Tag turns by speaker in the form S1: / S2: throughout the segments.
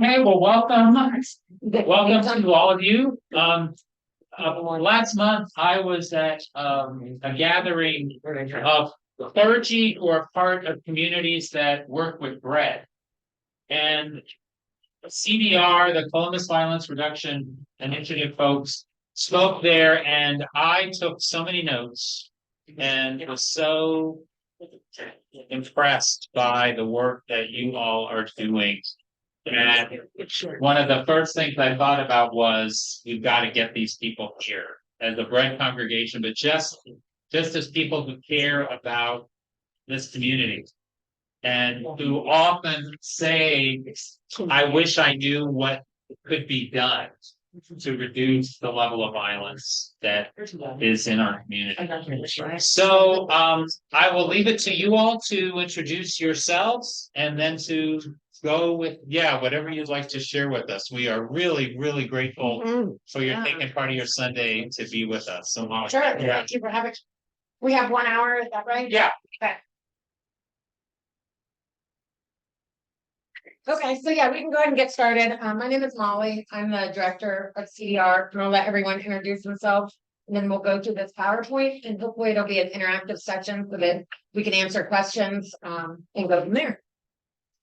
S1: Hey, well, welcome to all of you. Last month I was at a gathering of clergy who are part of communities that work with bread. And CDR, the Columbus Violence Reduction Initiative folks, spoke there, and I took so many notes and was so impressed by the work that you all are doing. And one of the first things I thought about was we've got to get these people here as a bread congregation, but just as people who care about this community and who often say, I wish I knew what could be done to reduce the level of violence that is in our community. So I will leave it to you all to introduce yourselves and then to go with, whatever you'd like to share with us. We are really, really grateful for your taking part of your Sunday to be with us. So much.
S2: Sure. Thank you for having. We have 1 hour, is that right?
S1: Yeah.
S2: Okay, so yeah, we can go ahead and get started. My name is Molly. I'm the director of CDR. And I'll let everyone introduce themselves, and then we'll go through this PowerPoint, and hopefully it'll be an interactive section so that we can answer questions and go from there.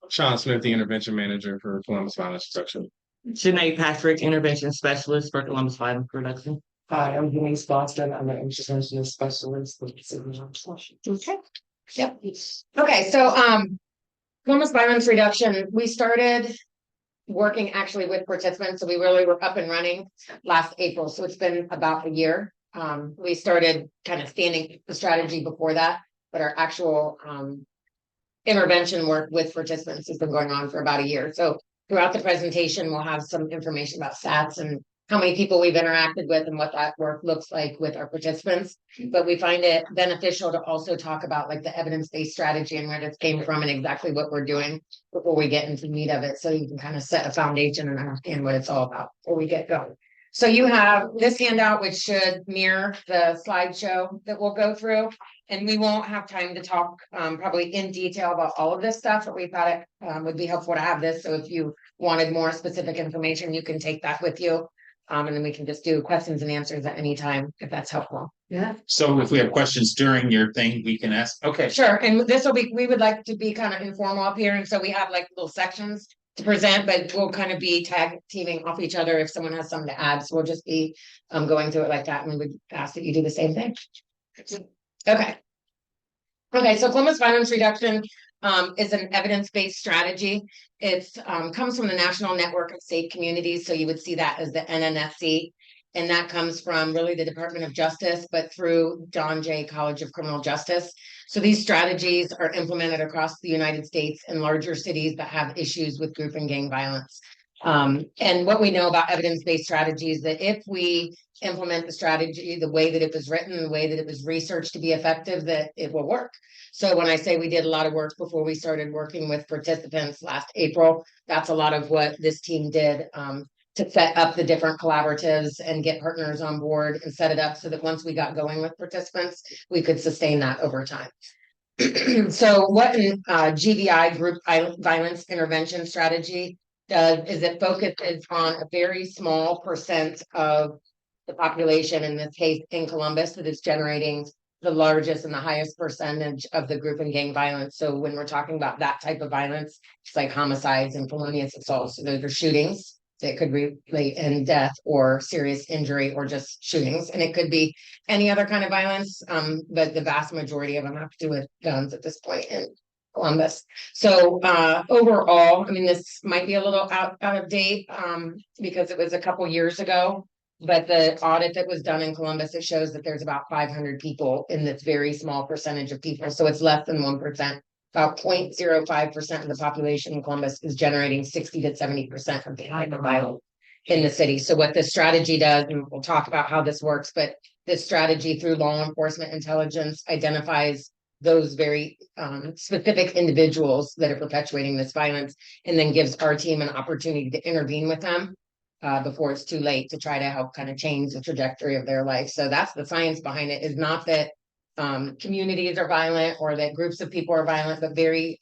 S3: Sean Smith, the intervention manager for Columbus Violence Reduction.
S4: Sinead Patrick, intervention specialist for Columbus Violence Reduction.
S5: Hi, I'm Denise Boston. I'm an intervention specialist with the City of Washington.
S2: Okay. Yep. Okay, so Columbus Violence Reduction, we started working actually with participants, so we really were up and running last April, so it's been about a year. We started kind of standing the strategy before that, but our actual intervention work with participants has been going on for about a year. So throughout the presentation, we'll have some information about stats and how many people we've interacted with and what that work looks like with our participants. But we find it beneficial to also talk about like the evidence-based strategy and where this came from and exactly what we're doing before we get into the meat of it. So you can kind of set a foundation and understand what it's all about before we get going. So you have this handout, which should mirror the slideshow that we'll go through. And we won't have time to talk probably in detail about all of this stuff, but we thought it would be helpful to have this. So if you wanted more specific information, you can take that with you. And then we can just do questions and answers at any time, if that's helpful.
S1: Yeah. So if we have questions during your thing, we can ask. Okay.
S2: Sure. And this will be, we would like to be kind of informal up here. And so we have like little sections to present, but we'll kind of be tag teaming off each other if someone has something to add. So we'll just be going through it like that. And we would ask that you do the same thing. Okay. Okay. So Columbus Violence Reduction is an evidence-based strategy. It comes from the National Network of Safe Communities. So you would see that as the NNSC. And that comes from really the Department of Justice, but through John Jay College of Criminal Justice. So these strategies are implemented across the United States in larger cities that have issues with group and gang violence. And what we know about evidence-based strategies, that if we implement the strategy the way that it was written, the way that it was researched to be effective, that it will work. So when I say we did a lot of work before we started working with participants last April, that's a lot of what this team did to set up the different collaboratives and get partners on board and set it up so that once we got going with participants, we could sustain that over time. So what an GVI, group violence intervention strategy, does is it focuses on a very small percent of the population, in this case in Columbus, that is generating the largest and the highest percentage of the group and gang violence. So when we're talking about that type of violence, it's like homicides and felonious assaults. So those are shootings that could relate in death or serious injury or just shootings. And it could be any other kind of violence, but the vast majority of them have to do with guns at this point in Columbus. So overall, I mean, this might be a little out of date because it was a couple years ago. But the audit that was done in Columbus, it shows that there's about 500 people in this very small percentage of people. So it's less than 1%. About 0.05% of the population in Columbus is generating 60 to 70% of the violence in the city. So what this strategy does, and we'll talk about how this works, but this strategy through law enforcement intelligence identifies those very specific individuals that are perpetuating this violence, and then gives our team an opportunity to intervene with them before it's too late to try to help kind of change the trajectory of their life. So that's the science behind it, is not that communities are violent or that groups of people are violent, but very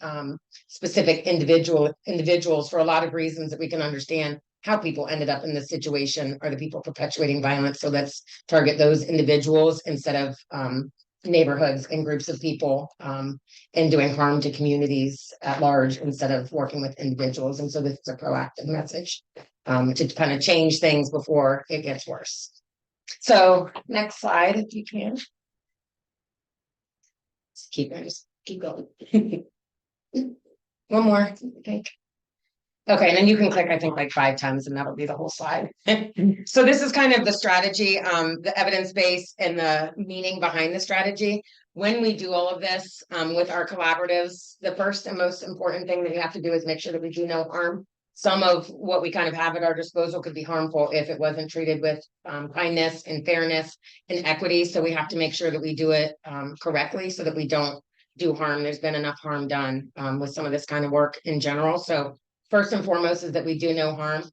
S2: specific individuals for a lot of reasons that we can understand how people ended up in this situation are the people perpetuating violence. So let's target those individuals instead of neighborhoods and groups of people and doing harm to communities at large instead of working with individuals. And so this is a proactive message to kind of change things before it gets worse. So next slide, if you can. Just keep going. One more, I think. Okay, and then you can click, I think, like 5 times and that'll be the whole slide. So this is kind of the strategy, the evidence base and the meaning behind the strategy. When we do all of this with our collaboratives, the first and most important thing that we have to do is make sure that we do no harm. Some of what we kind of have at our disposal could be harmful if it wasn't treated with kindness and fairness and equity. So we have to make sure that we do it correctly so that we don't do harm. There's been enough harm done with some of this kind of work in general. So first and foremost is that we do no harm.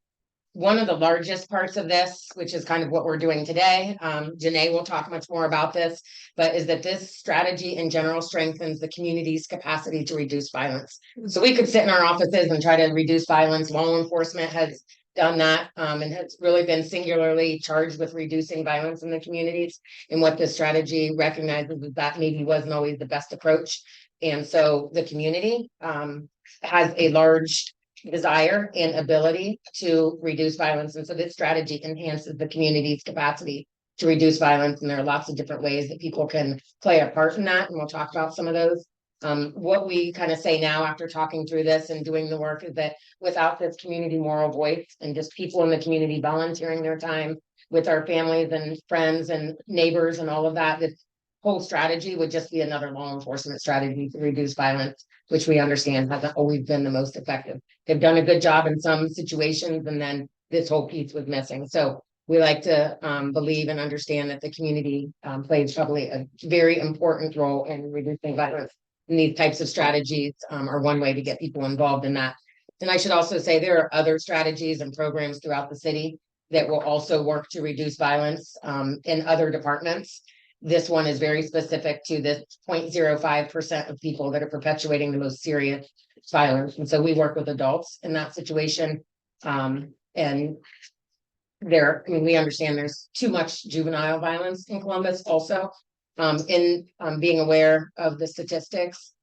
S2: One of the largest parts of this, which is kind of what we're doing today, Janae will talk much more about this, but is that this strategy in general strengthens the community's capacity to reduce violence. So we could sit in our offices and try to reduce violence. Law enforcement has done that and has really been singularly charged with reducing violence in the communities. And what this strategy recognizes is that maybe wasn't always the best approach. And so the community has a large desire and ability to reduce violence. And so this strategy enhances the community's capacity to reduce violence. And there are lots of different ways that people can play a part in that. And we'll talk about some of those. What we kind of say now after talking through this and doing the work is that without this community moral voice and just people in the community volunteering their time with our families and friends and neighbors and all of that, this whole strategy would just be another law enforcement strategy to reduce violence, which we understand hasn't always been the most effective. They've done a good job in some situations, and then this whole piece was missing. So we like to believe and understand that the community plays probably a very important role in reducing violence. And these types of strategies are one way to get people involved in that. And I should also say there are other strategies and programs throughout the city that will also work to reduce violence in other departments. This one is very specific to the 0.05% of people that are perpetuating the most serious violence. And so we work with adults in that situation. And we understand there's too much juvenile violence in Columbus also. In being aware of the statistics,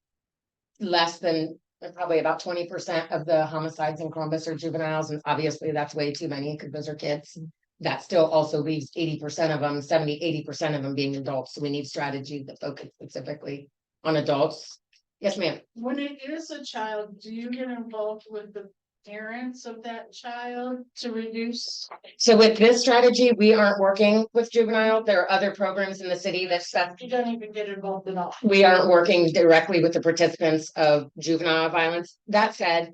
S2: less than probably about 20% of the homicides in Columbus are juveniles. And obviously that's way too many because those are kids. That still also leaves 80% of them, 80% of them being adults. So we need strategies that focus specifically on adults. Yes, ma'am.
S6: When it is a child, do you get involved with the parents of that child to reduce?
S2: So with this strategy, we aren't working with juvenile. There are other programs in the city that
S6: You don't even get involved at all.
S2: we aren't working directly with the participants of juvenile violence. That said,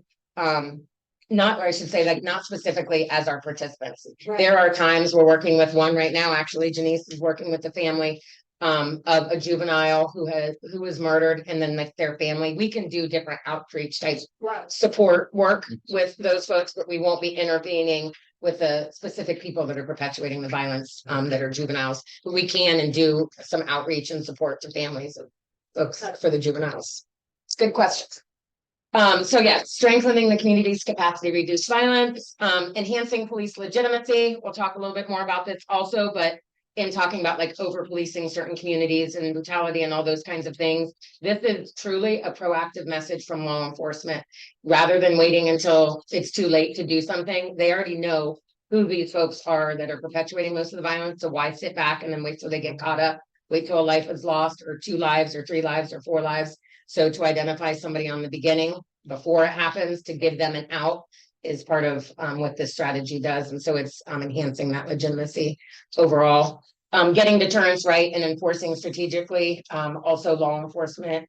S2: not, or I should say, like not specifically as our participants.
S6: Right.
S2: There are times we're working with one right now. Actually, Janice is working with the family of a juvenile who was murdered, and then like their family. We can do different outreach type
S6: Right.
S2: support work with those folks, but we won't be intervening with the specific people that are perpetuating the violence that are juveniles. But we can and do some outreach and support to families of folks for the juveniles. It's a good question. So yeah, strengthening the community's capacity to reduce violence, enhancing police legitimacy. We'll talk a little bit more about this also, but in talking about like over policing certain communities and brutality and all those kinds of things, this is truly a proactive message from law enforcement. Rather than waiting until it's too late to do something, they already know who these folks are that are perpetuating most of the violence. So why sit back and then wait till they get caught up, wait till a life is lost, or 2 lives, or 3 lives, or 4 lives. So to identify somebody on the beginning before it happens, to give them an out, is part of what this strategy does. And so it's enhancing that legitimacy overall. Getting deterrence right and enforcing strategically, also law enforcement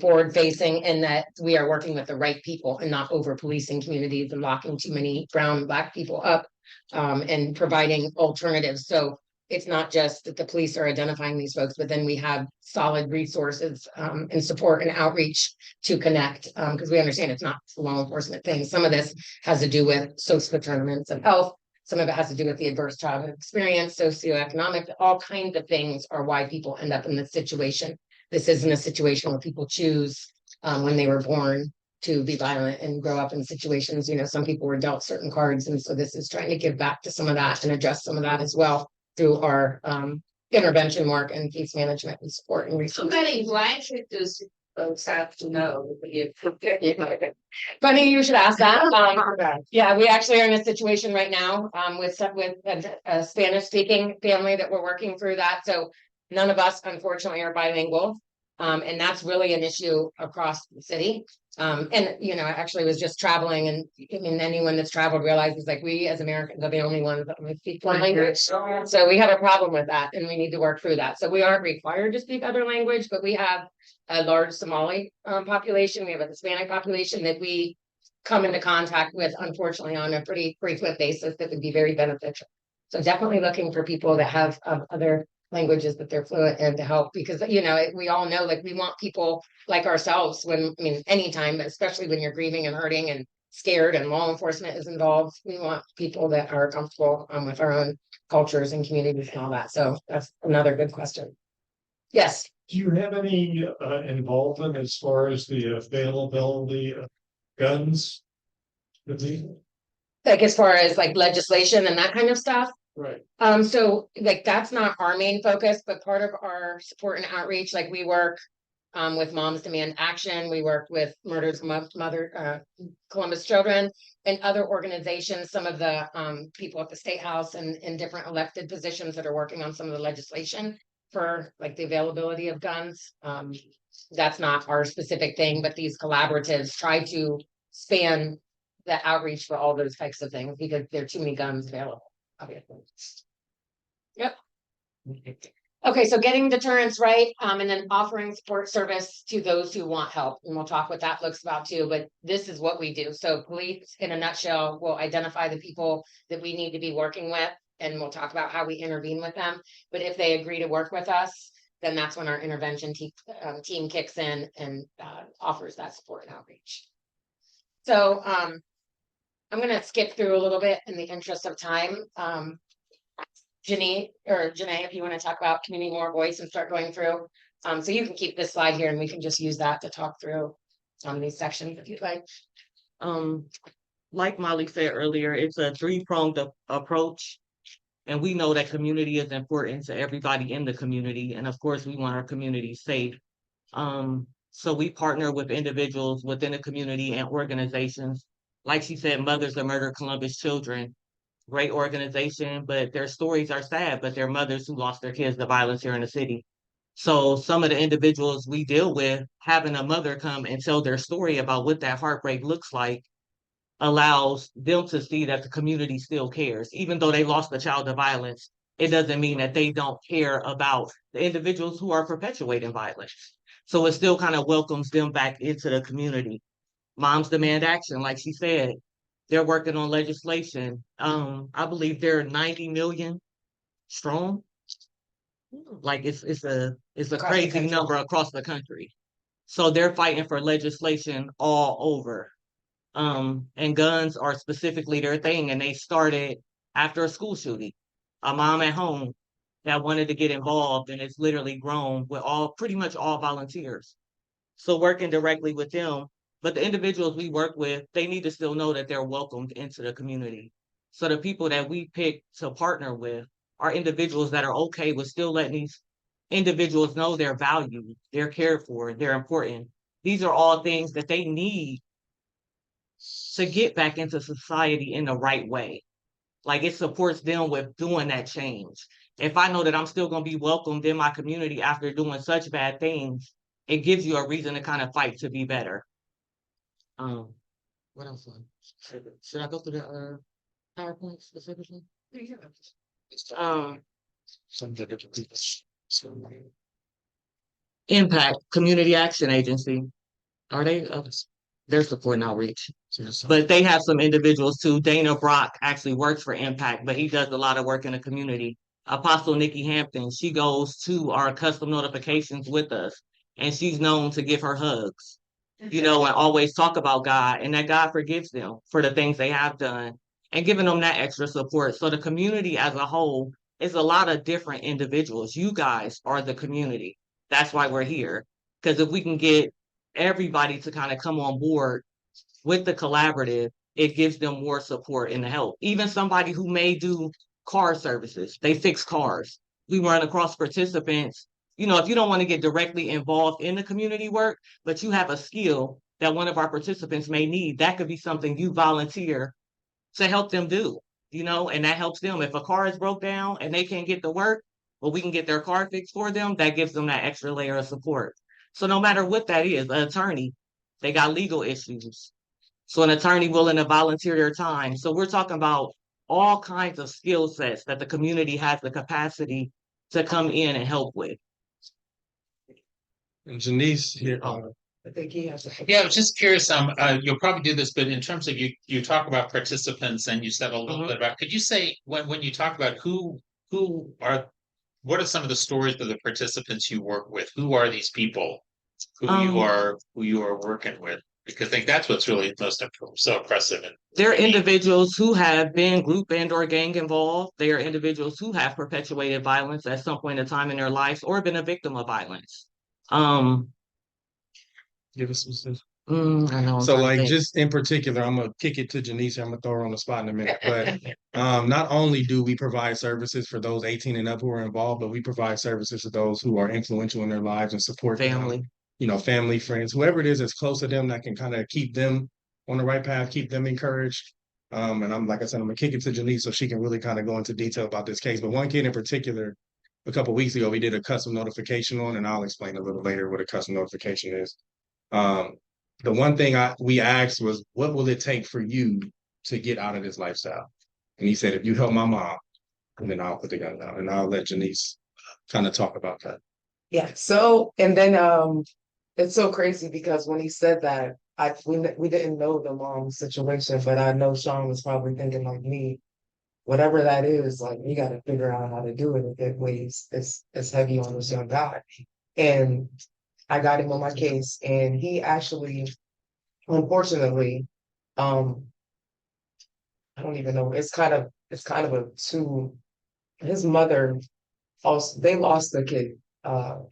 S2: forward facing, in that we are working with the right people and not over policing communities and locking too many brown and Black people up, and providing alternatives. So it's not just that the police are identifying these folks, but then we have solid resources and support and outreach to connect, because we understand it's not a law enforcement thing. Some of this has to do with social determinants of health. Some of it has to do with the adverse childhood experience, socioeconomic, all kinds of things are why people end up in this situation. This isn't a situation where people choose when they were born to be violent and grow up in situations, some people were dealt certain cards. And so this is trying to give back to some of that and address some of that as well through our intervention work and case management and support and
S7: So
S2: resources.
S7: many blanket does folks have to know.
S2: Funny, you should ask that. Yeah, we actually are in a situation right now, with a Spanish speaking family that we're working through that, so none of us unfortunately are bilingual. And that's really an issue across the city. And, I actually was just traveling and, anyone that's traveled realizes like we as Americans are the only ones that only speak one language. So we have a problem with that and we need to work through that. So we aren't required to speak other language, but we have a large Somali population. We have a Hispanic population that we come into contact with, unfortunately, on a pretty frequent basis that would be very beneficial. So definitely looking for people that have other languages that they're fluent in to help, because we all know like we want people like ourselves when anytime, but especially when you're grieving and hurting and scared and law enforcement is involved, we want people that are comfortable with our own cultures and communities and all that. So that's another good question. Yes.
S8: Do you have any involvement as far as the availability of guns?
S2: Like as far as like legislation and that kind of stuff.
S8: Right.
S2: So like that's not our main focus, but part of our support and outreach, like we work with Moms Demand Action, we work with Murders Mother Columbus Children and other organizations, some of the people at the State House and in different elected positions that are working on some of the legislation for like the availability of guns. That's not our specific thing, but these collaboratives try to span the outreach for all those types of things because there are too many guns available. Obviously. Yep. Okay, so getting deterrence right, and then offering support service to those who want help, and we'll talk what that looks about too, but this is what we do. So police, in a nutshell, will identify the people that we need to be working with, and we'll talk about how we intervene with them. But if they agree to work with us, then that's when our intervention team kicks in and offers that support and outreach. So I'm gonna skip through a little bit in the interest of time. Janae, if you want to talk about community more voice and start going through. So you can keep this slide here and we can just use that to talk through these sections if you'd like.
S4: Like Molly said earlier, it's a three-pronged approach. And we know that community is important to everybody in the community. And of course, we want our community safe. So we partner with individuals within the community and organizations. Like she said, Mothers of Murder Columbus Children, great organization, but their stories are sad, but they're mothers who lost their kids to violence here in the city. So some of the individuals we deal with, having a mother come and tell their story about what that heartbreak looks like allows them to see that the community still cares. Even though they lost a child to violence, it doesn't mean that they don't care about the individuals who are perpetuating violence. So it still kind of welcomes them back into the community. Moms Demand Action, like she said, they're working on legislation. I believe they're 90 million strong. Like it's a crazy number across the country. So they're fighting for legislation all over. And guns are specifically their thing. And they started after a school shooting. A mom at home that wanted to get involved, and it's literally grown with pretty much all volunteers. So working directly with them. But the individuals we work with, they need to still know that they're welcomed into the community. So the people that we pick to partner with are individuals that are okay with still letting these individuals know they're valued, they're cared for, they're important. These are all things that they need to get back into society in the right way. Like it supports them with doing that change. If I know that I'm still going to be welcomed in my community after doing such bad things, it gives you a reason to kind of fight to be better. What else? Should I go through the PowerPoint specifically? Impact Community Action Agency. Are they? They're supporting outreach, but they have some individuals too. Dana Brock actually works for Impact, but he does a lot of work in the community. Apostle Nikki Hampton, she goes to our custom notifications with us, and she's known to give her hugs. And always talk about God and that God forgives them for the things they have done. and giving them that extra support. So the community as a whole is a lot of different individuals. You guys are the community. That's why we're here. Because if we can get everybody to kind of come on board with the collaborative, it gives them more support and help. Even somebody who may do car services, they fix cars. We run across participants. You know, if you don't want to get directly involved in the community work, but you have a skill that one of our participants may need, that could be something you volunteer to help them do, you know, and that helps them. If a car is broke down and they can't get to work, well, we can get their car fixed for them. That gives them that extra layer of support. So no matter what that is, an attorney, they got legal issues. So an attorney willing to volunteer their time. So we're talking about all kinds of skill sets that the community has the capacity to come in and help with.
S3: And Janice here,
S5: I think he has.
S1: Yeah, I was just curious, you'll probably do this, but in terms of you talk about participants and you said a little bit about, could you say, when you talk about what are some of the stories of the participants you work with? Who are these people who you are working with? Because I think that's what's really so impressive.
S4: They're individuals who have been group and or gang involved. They are individuals who have perpetuated violence at some point in time in their lives or been a victim of violence.
S3: give us some.
S4: I know.
S3: So like just in particular, I'm gonna kick it to Janice. I'm gonna throw her on the spot in a minute. But not only do we provide services for those 18 and up who are involved, but we provide services to those who are influential in their lives and support
S4: family.
S3: them, you know, family, friends, whoever it is that's close to them that can kind of keep them on the right path, keep them encouraged. And I'm like I said, I'm gonna kick it to Janice so she can really kind of go into detail about this case. But one kid in particular, a couple of weeks ago, we did a custom notification on, and I'll explain a little later what a custom notification is. The one thing we asked was, what will it take for you to get out of this lifestyle? And he said, if you help my mom, and then I'll put the gun down, and I'll let Janice kind of talk about that.
S5: Yeah, so, and then, it's so crazy because when he said that, we didn't know the mom's situation, but I know Sean was probably thinking like me, whatever that is, like, we gotta figure out how to do it if it weighs, it's heavy on this young guy. And I got him on my case, and he actually, unfortunately, I don't even know, it's kind of his mother also, they lost the kid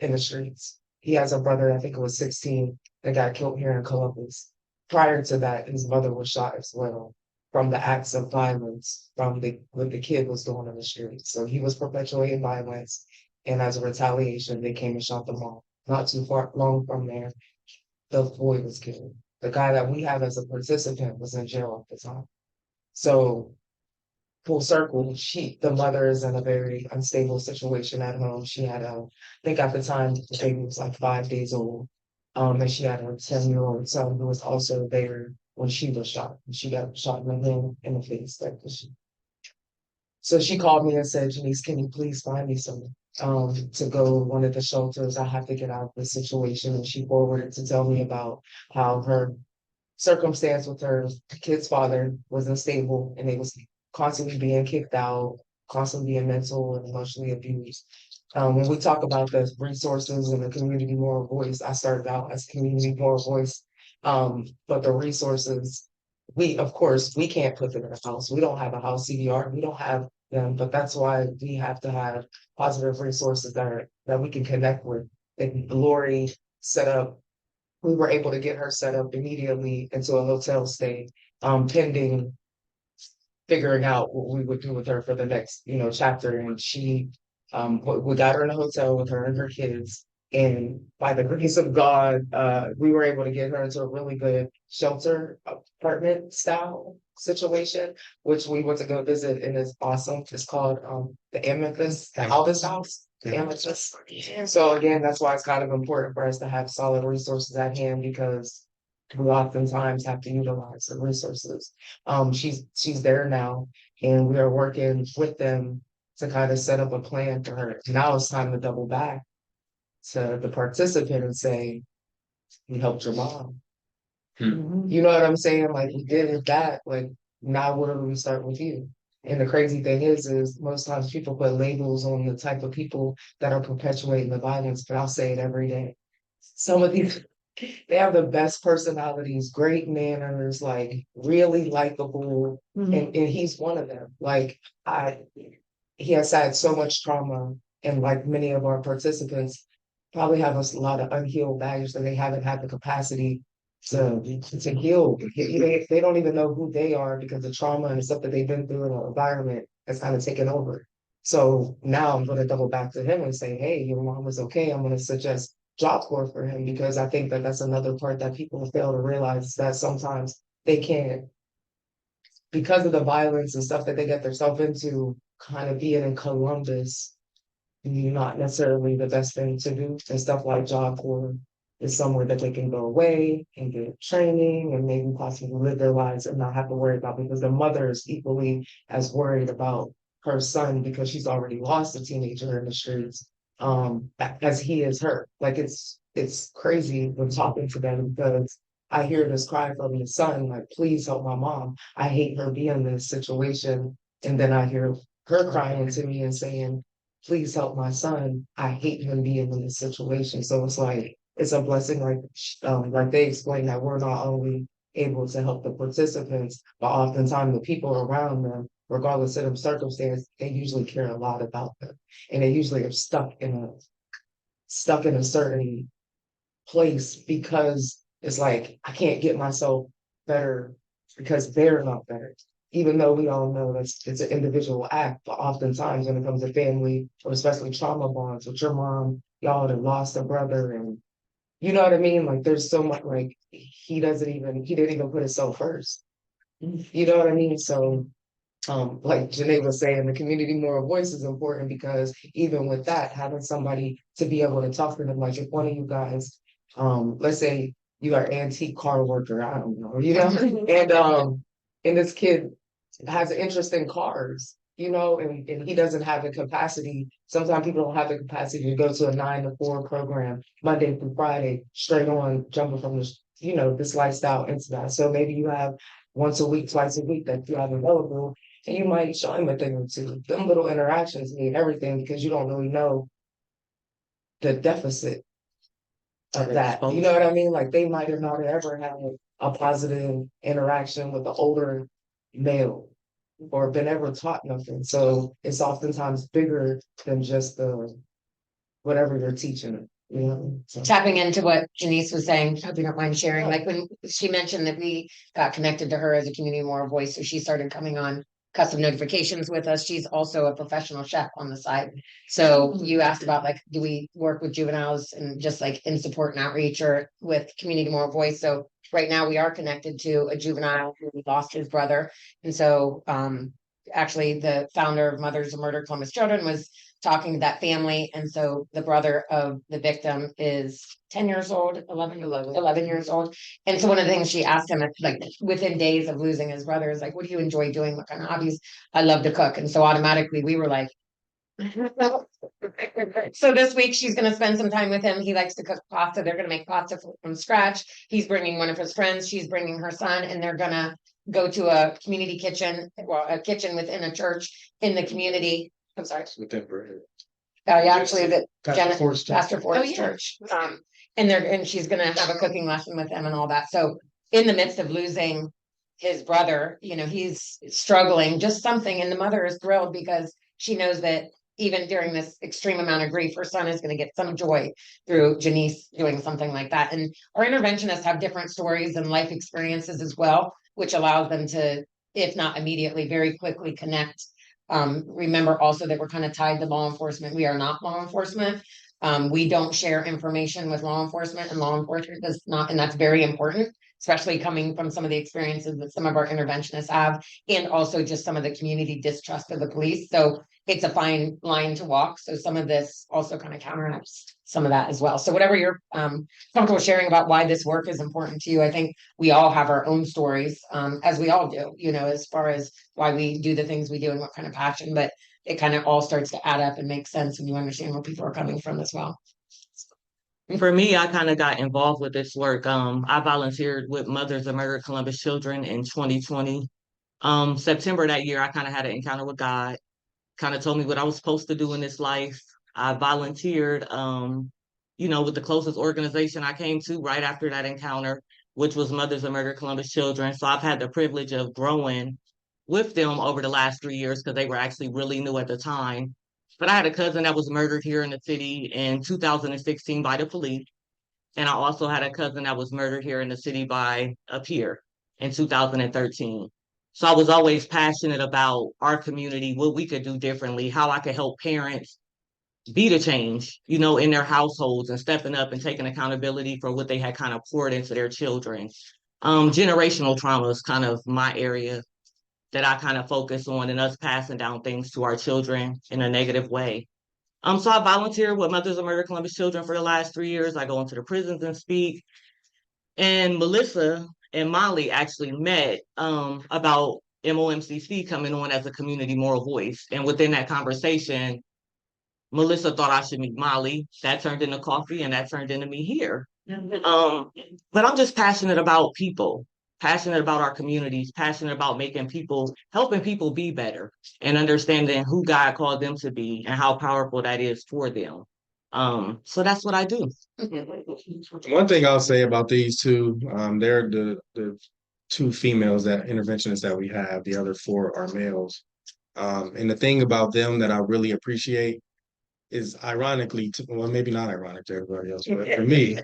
S5: in the streets. He has a brother, I think it was 16, that got killed here in Columbus. Prior to that, his mother was shot as well from the acts of violence from what the kid was doing in the streets. So he was perpetuating violence, and as a retaliation, they came and shot them all. Not too long from there, the boy was killed. The guy that we have as a participant was in jail at the time. So full circle, the mother is in a very unstable situation at home. She had I think at the time the baby was like 5 days old. And she had a 10-year-old son who was also there when she was shot. She got shot in the head in the face. So she called me and said, Janice, can you please find me someone to go one of the shelters? I have to get out of this situation. And she forwarded to tell me about how her circumstance with her kid's father was unstable, and they was constantly being kicked out, constantly being mental and emotionally abused. When we talk about the resources and the community moral voice, I started out as community moral voice, but the resources, of course, we can't put them in a house. We don't have a house CDR. We don't have them, but that's why we have to have positive resources that we can connect with. And Lori set up, we were able to get her set up immediately into a hotel stay, pending figuring out what we would do with her for the next, chapter. And we got her in a hotel with her and her kids. And by the grace of God, we were able to get her into a really good shelter apartment style situation, which we went to go visit, and it's awesome. It's called the Amethyst, the Albus House, the Amethyst. So again, that's why it's kind of important for us to have solid resources at hand, because we oftentimes have to utilize the resources. She's there now, and we are working with them to kind of set up a plan for her. Now it's time to double back to the participant and say, we helped your mom. You know what I'm saying? Like, we did that. Like, now where do we start with you? And the crazy thing is most times people put labels on the type of people that are perpetuating the violence, but I'll say it every day. Some of these They have the best personalities, great manners, like really likable, and he's one of them. Like he has had so much trauma, and like many of our participants probably have a lot of unhealed baggage that they haven't had the capacity to heal. They don't even know who they are because the trauma and stuff that they've been through in the environment has kind of taken over. So now I'm going to double back to him and say, hey, your mom was okay. I'm going to suggest Job Corps for him because I think that that's another part that people fail to realize that sometimes they can't, because of the violence and stuff that they get themselves into, kind of being in Columbus, not necessarily the best thing to do. And stuff like Job Corps is somewhere that they can go away and get training and maybe possibly live their lives and not have to worry about, because the mother is equally as worried about her son because she's already lost a teenager in the streets, as he is her. Like it's crazy when talking to them because I hear this cry from the son, like, please help my mom. I hate her being in this situation. And then I hear her crying to me and saying, please help my son. I hate him being in this situation. So it's like, it's a blessing, like they explain that we're not only able to help the participants, but oftentimes the people around them, regardless of their circumstance, they usually care a lot about them. And they usually are stuck in a certain place because it's like, I can't get myself better because they're not better. Even though we all know that it's an individual act, but oftentimes when it comes to family or especially trauma bonds with your mom, y'all have lost a brother, and you know what I mean? Like there's so much, like he didn't even put himself first. You know what I mean? So like Janae was saying, the community moral voice is important because even with that, having somebody to be able to talk to them, like if one of you guys, let's say you are antique car worker, I don't know, and this kid has an interest in cars, and he doesn't have the capacity. Sometimes people don't have the capacity to go to a 9 to 4 program, Monday through Friday, straight on jumping from this lifestyle into that. So maybe you have once a week, twice a week that you have available, and you might show him a thing or two. Them little interactions mean everything because you don't really know the deficit of that. You know what I mean? Like they might have not ever had a positive interaction with the older male or been ever taught nothing. So it's oftentimes bigger than just the whatever you're teaching them. So.
S2: Tapping into what Janice was saying, I hope you don't mind sharing, like when she mentioned that we got connected to her as a community moral voice, so she started coming on custom notifications with us. She's also a professional chef on the side. So you asked about like, do we work with juveniles and just like in support and outreach or with community moral voice? So right now we are connected to a juvenile who lost his brother. And so actually the founder of Mothers of Murder Columbus Children was talking to that family. And so the brother of the victim is 10 years old, 11 years old. And so one of the things she asked him, like within days of losing his brother, is like, what do you enjoy doing? What kind of hobbies? I love to cook. And so automatically we were like, so this week she's going to spend some time with him. He likes to cook pasta. They're going to make pasta from scratch. He's bringing one of his friends. She's bringing her son, and they're going to go to a community kitchen, well, a kitchen within a church in the community. I'm sorry. Actually, the Pastor Ford's church. And she's gonna have a cooking lesson with them and all that. So in the midst of losing his brother, he's struggling, just something, and the mother is thrilled because she knows that even during this extreme amount of grief, her son is going to get some joy through Janice doing something like that. And our interventionists have different stories and life experiences as well, which allows them to, if not immediately, very quickly connect. Remember also that we're kind of tied to law enforcement. We are not law enforcement. We don't share information with law enforcement, and law enforcement does not, and that's very important, especially coming from some of the experiences that some of our interventionists have, and also just some of the community distrust of the police. So it's a fine line to walk. So some of this also kind of counteracts some of that as well. So whatever you're comfortable sharing about why this work is important to you, I think we all have our own stories, as we all do, as far as why we do the things we do and what kind of passion, but it kind of all starts to add up and make sense when you understand where people are coming from as well.
S4: For me, I kind of got involved with this work. I volunteered with Mothers of Murder Columbus Children in 2020. September that year, I kind of had an encounter with God, kind of told me what I was supposed to do in this life. I volunteered with the closest organization I came to right after that encounter, which was Mothers of Murdered Columbus Children. So I've had the privilege of growing with them over the last 3 years because they were actually really new at the time. But I had a cousin that was murdered here in the city in 2016 by the police. And I also had a cousin that was murdered here in the city by a peer in 2013. So I was always passionate about our community, what we could do differently, how I could help parents be the change, in their households and stepping up and taking accountability for what they had kind of poured into their children. Generational trauma is kind of my area that I kind of focus on, and us passing down things to our children in a negative way. So I volunteer with Mothers of Murdered Columbus Children for the last 3 years. I go into the prisons and speak. And Melissa and Molly actually met about MOMCC coming on as a community moral voice. And within that conversation, Melissa thought I should meet Molly. That turned into coffee, and that turned into me here. But I'm just passionate about people, passionate about our communities, passionate about helping people be better and understanding who God called them to be and how powerful that is for them. So that's what I do.
S3: One thing I'll say about these two, they're the two females interventionists that we have. The other four are males. And the thing about them that I really appreciate is ironically, well, maybe not ironic to everybody else, but for me,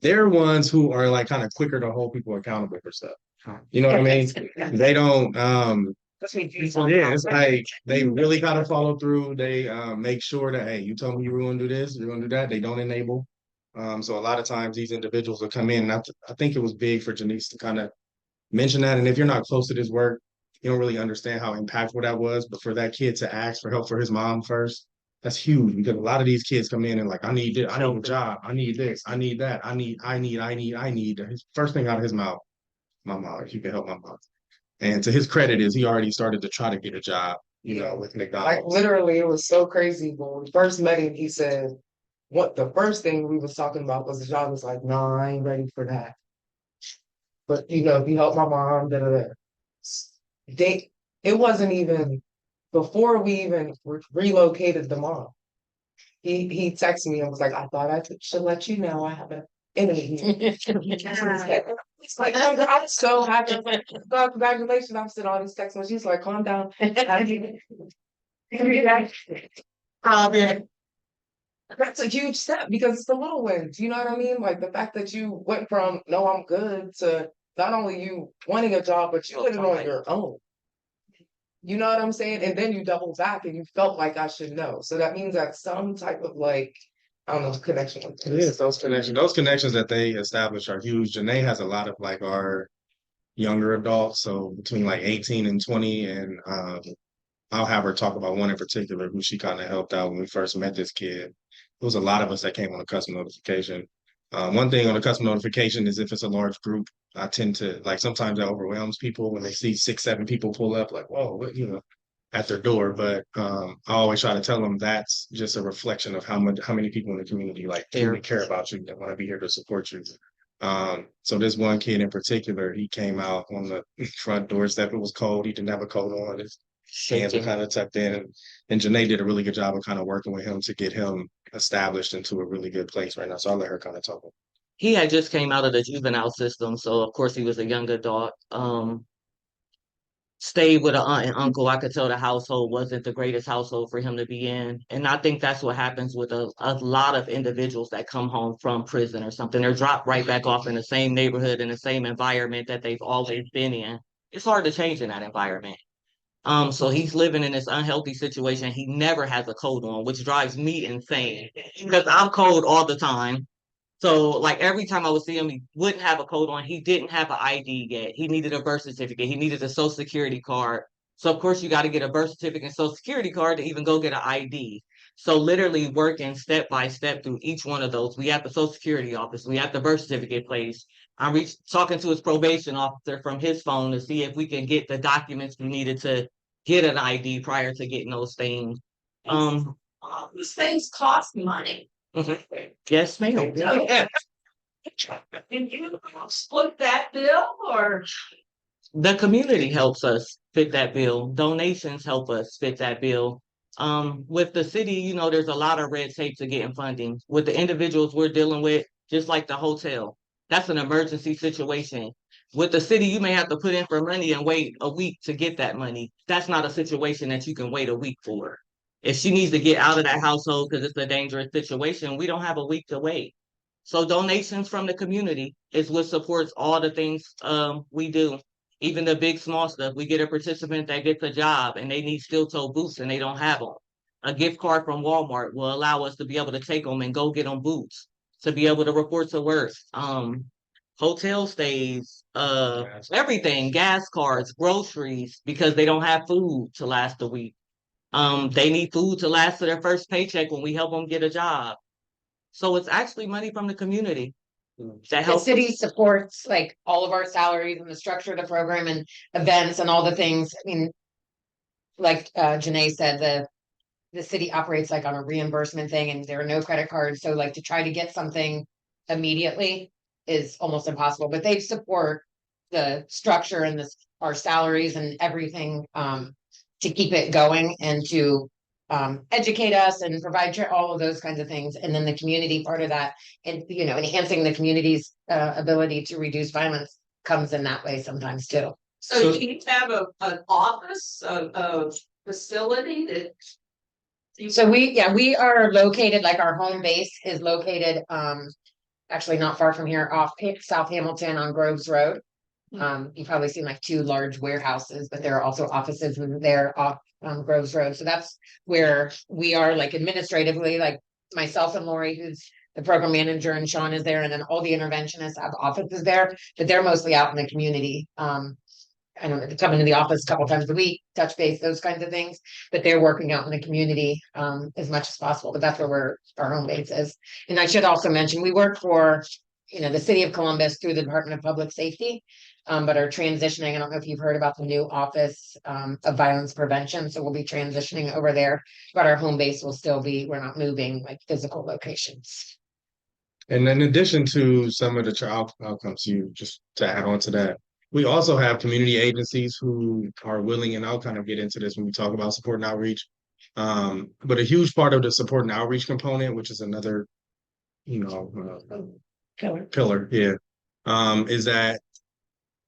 S3: they're ones who are like kind of quicker to hold people accountable for stuff. You know what I mean? They don't, yeah, it's like they really kind of follow through. They make sure that, hey, you told me you were going to do this, you're going to do that. They don't enable. So a lot of times these individuals will come in. And I think it was big for Janice to kind of mention that. And if you're not close to this work, you don't really understand how impactful that was. But for that kid to ask for help for his mom first, that's huge, because a lot of these kids come in and like, I need this, I need a job, I need this, I need that, I need. His first thing out of his mouth, my mom, if you can help my mom. And to his credit is he already started to try to get a job, with McDonald's.
S5: Like literally, it was so crazy. When we first met him, he said, "What the first thing we was talking about was the job." I was like, "No, I ain't ready for that." But he helped my mom. It wasn't even before we even relocated the mom. He texted me and was like, "I thought I should let you know I have an enemy here." It's like, I'm so happy. God, congratulations. I'm sending all these texts. And she's like, calm down. That's a huge step because it's the little wins. You know what I mean? Like the fact that you went from, no, I'm good, to not only you wanting a job, but you did it on your own. You know what I'm saying? And then you double back and you felt like I should know. So that means that some type of I don't know, connection.
S3: Yes, those connections that they establish are huge. Janae has a lot of like our younger adults, so between like 18 and 20, and I'll have her talk about one in particular who she kind of helped out when we first met this kid. There was a lot of us that came on a custom notification. One thing on a custom notification is if it's a large group, I tend to sometimes that overwhelms people when they see 6, 7 people pull up, like, whoa, at their door. But I always try to tell them that's just a reflection of how many people in the community really care about you, that want to be here to support you. So this one kid in particular, he came out on the front doorstep. It was cold. He didn't have a coat on. His hands were kind of tucked in. And Janae did a really good job of kind of working with him to get him established into a really good place right now. So I'll let her kind of talk.
S4: He had just came out of the juvenile system, so of course he was a young adult. Stayed with an aunt and uncle. I could tell the household wasn't the greatest household for him to be in. And I think that's what happens with a lot of individuals that come home from prison or something. They're dropped right back off in the same neighborhood, in the same environment that they've always been in. It's hard to change in that environment. So he's living in this unhealthy situation. He never has a coat on, which drives me insane because I'm cold all the time. So every time I would see him, he wouldn't have a coat on. He didn't have an ID yet. He needed a birth certificate. He needed a social security card. So of course you got to get a birth certificate and social security card to even go get an ID. So literally working step by step through each one of those. We have the social security office. We have the birth certificate place. I'm talking to his probation officer from his phone to see if we can get the documents we needed to get an ID prior to getting those things.
S7: These things cost money.
S4: Yes, ma'am.
S7: Can you split that bill, or?
S4: The community helps us fit that bill. Donations help us fit that bill. With the city, there's a lot of red tape to getting funding. With the individuals we're dealing with, just like the hotel, that's an emergency situation. With the city, you may have to put in for money and wait a week to get that money. That's not a situation that you can wait a week for. If she needs to get out of that household because it's a dangerous situation, we don't have a week to wait. So donations from the community is what supports all the things we do. Even the big small stuff. We get a participant that gets a job and they need steel toe boots and they don't have them. A gift card from Walmart will allow us to be able to take them and go get them boots to be able to report to work. Hotel stays, everything, gas cards, groceries, because they don't have food to last a week. They need food to last to their first paycheck when we help them get a job. So it's actually money from the community that
S2: The
S4: helps.
S2: city supports like all of our salaries and the structure of the program and events and all the things. I mean, like Janae said, the city operates like on a reimbursement thing and there are no credit cards. So like to try to get something immediately is almost impossible, but they support the structure and our salaries and everything to keep it going and to educate us and provide all of those kinds of things. And then the community part of that and, enhancing the community's ability to reduce violence comes in that way sometimes too.
S7: So do you have an office, a facility that?
S2: So we are located, like our home base is located, actually not far from here off South Hamilton on Groves Road. You've probably seen like 2 large warehouses, but there are also offices there off Groves Road. So that's where we are like administratively, like myself and Lori, who's the program manager, and Sean is there, and then all the interventionists have offices there, but they're mostly out in the community. I don't know, they come into the office a couple times a week, touch base, those kinds of things, but they're working out in the community as much as possible, but that's where our home base is. And I should also mention, we work for, the city of Columbus through the Department of Public Safety, but are transitioning. I don't know if you've heard about the new Office of Violence Prevention, so we'll be transitioning over there, but our home base will still be, we're not moving like physical locations.
S3: And in addition to some of the child outcomes, you just to add on to that, we also have community agencies who are willing, and I'll kind of get into this when we talk about support and outreach. But a huge part of the support and outreach component, which is another, pillar, is that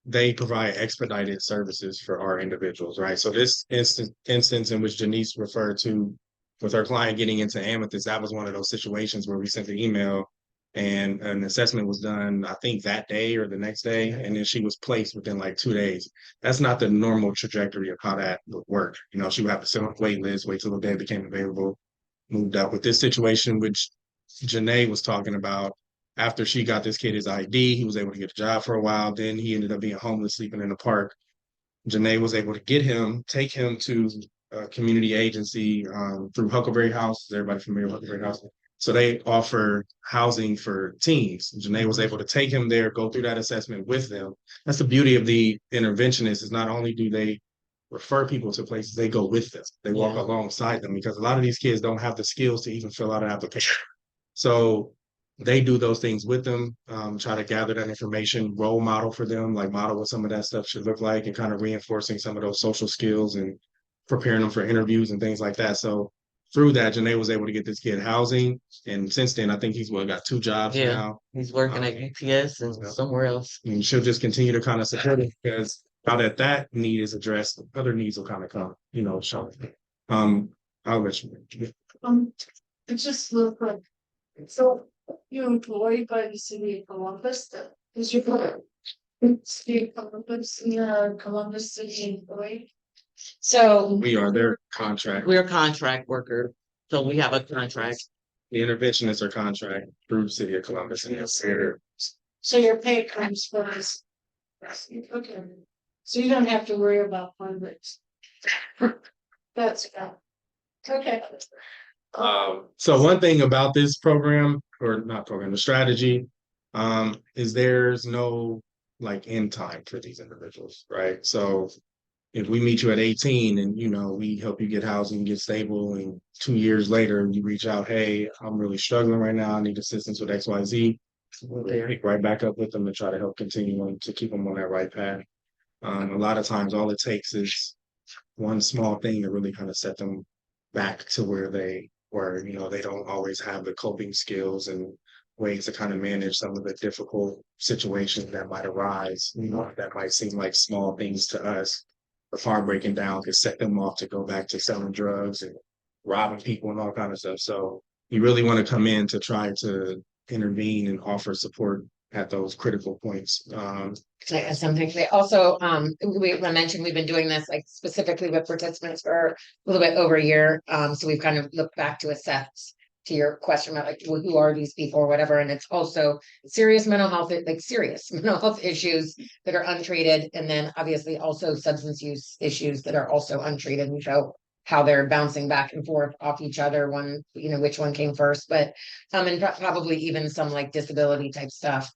S3: they provide expedited services for our individuals, right? So this instance in which Janice referred to with her client getting into Amethyst, that was one of those situations where we sent the email and an assessment was done, I think that day or the next day, and then she was placed within like 2 days. That's not the normal trajectory of how that would work. She would have to sit on a wait list, wait till the day became available, moved up. With this situation, which Janae was talking about, after she got this kid his ID, he was able to get a job for a while. Then he ended up being homeless, sleeping in the park. Janae was able to take him to a community agency through Huckleberry House. Is everybody familiar with Huckleberry House? So they offer housing for teens. Janae was able to take him there, go through that assessment with them. That's the beauty of the interventionist, is not only do they refer people to places, they go with them. They walk alongside them, because a lot of these kids don't have the skills to even fill out an application. So they do those things with them, try to gather that information, role model for them, like model what some of that stuff should look like, and kind of reinforcing some of those social skills and preparing them for interviews and things like that. So through that, Janae was able to get this kid housing. And since then, I think he's got 2 jobs now.
S4: He's working at UPS and somewhere else.
S3: And she'll just continue to kind of support it, because now that need is addressed, other needs will kind of come, showing. I'll let you.
S6: It just looked like, so you're employed by the city of Columbus, is your city of Columbus, Columbus City employee?
S2: So
S3: We are their contract.
S4: We're a contract worker, so we have a contract.
S3: The interventionists are contract through the city of Columbus, and it's here.
S6: So your pay comes first. Okay, so you don't have to worry about fundraising. That's good. Okay.
S3: So one thing about this program, or not program, the strategy, is there's no like end time for these individuals, right? So if we meet you at 18 and, we help you get housing, get stable, and 2 years later you reach out, hey, I'm really struggling right now, I need assistance with XYZ, we'll pick right back up with them to try to help continue on to keep them on that right path. A lot of times all it takes is one small thing to really kind of set them back to where they were. They don't always have the coping skills and ways to kind of manage some of the difficult situations that might arise, that might seem like small things to us. The car breaking down could set them off to go back to selling drugs and robbing people and all kind of stuff. So you really want to come in to try to intervene and offer support at those critical points.
S2: Can I add something? They also, I mentioned we've been doing this like specifically with participants for a little bit over a year. So we've kind of looked back to assess to your question about like, well, who are these people or whatever. And it's also serious mental health, like serious mental health issues that are untreated. And then obviously also substance use issues that are also untreated. And so how they're bouncing back and forth off each other, which one came first, but and probably even some like disability type stuff.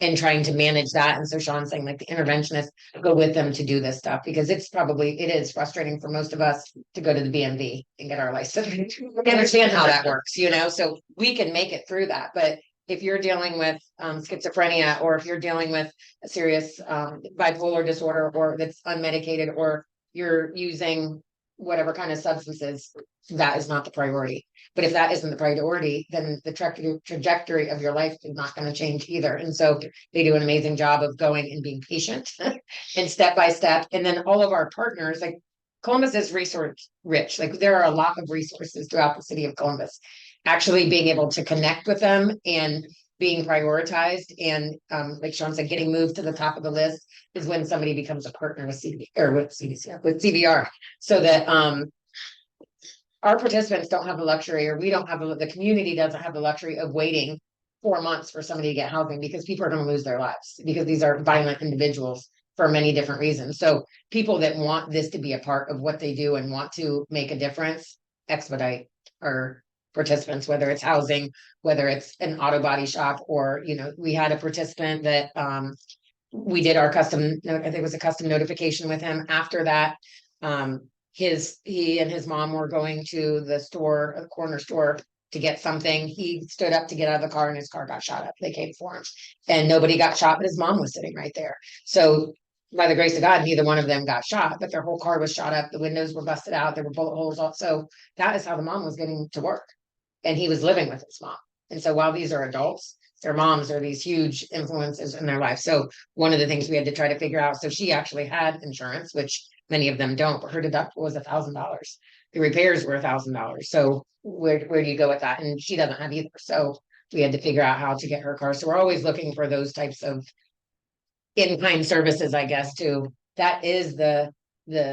S2: And trying to manage that. And so Sean's saying like the interventionists go with them to do this stuff because it is frustrating for most of us to go to the BMV and get our license. We understand how that works, so we can make it through that. But if you're dealing with schizophrenia, or if you're dealing with a serious bipolar disorder, or that's unmedicated, or you're using whatever kind of substances, that is not the priority. But if that isn't the priority, then the trajectory of your life is not going to change either. And so they do an amazing job of going and being patient and step by step. And then all of our partners, like Columbus is resource rich. Like there are a lot of resources throughout the city of Columbus. Actually being able to connect with them and being prioritized and like Sean said, getting moved to the top of the list is when somebody becomes a partner with CVR. So that our participants don't have the luxury, or we don't have the community doesn't have the luxury of waiting 4 months for somebody to get housing, because people are going to lose their lives because these are violent individuals for many different reasons. So people that want this to be a part of what they do and want to make a difference, expedite our participants, whether it's housing, whether it's an auto body shop, or we had a participant that we did our custom, I think it was a custom notification with him. After that, he and his mom were going to the store, a corner store, to get something. He stood up to get out of the car and his car got shot up. They came for him and nobody got shot, but his mom was sitting right there. So by the grace of God, neither one of them got shot, but their whole car was shot up. The windows were busted out. There were bullet holes. Also, that is how the mom was getting to work. And he was living with his mom. And so while these are adults, their moms are these huge influences in their life. So one of the things we had to try to figure out, so she actually had insurance, which many of them don't, but her deductible was $1,000. The repairs were $1,000. So where do you go with that? And she doesn't have either. So we had to figure out how to get her car. So we're always looking for those types of in-kind services, I guess, too. That is the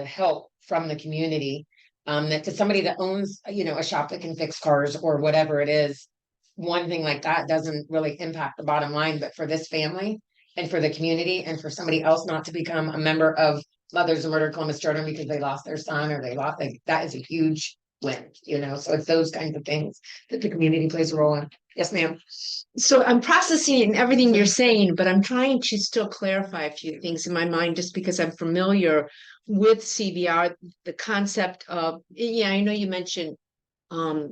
S2: help from the community. That to somebody that owns, a shop that can fix cars or whatever it is, one thing like that doesn't really impact the bottom line, but for this family and for the community and for somebody else not to become a member of Mothers of Murdered Columbus Children because they lost their son or they lost, that is a huge win, so it's those kinds of things that the community plays a role in. Yes, ma'am.
S9: So I'm processing everything you're saying, but I'm trying to still clarify a few things in my mind just because I'm familiar with CVR, the concept of, I know you mentioned, a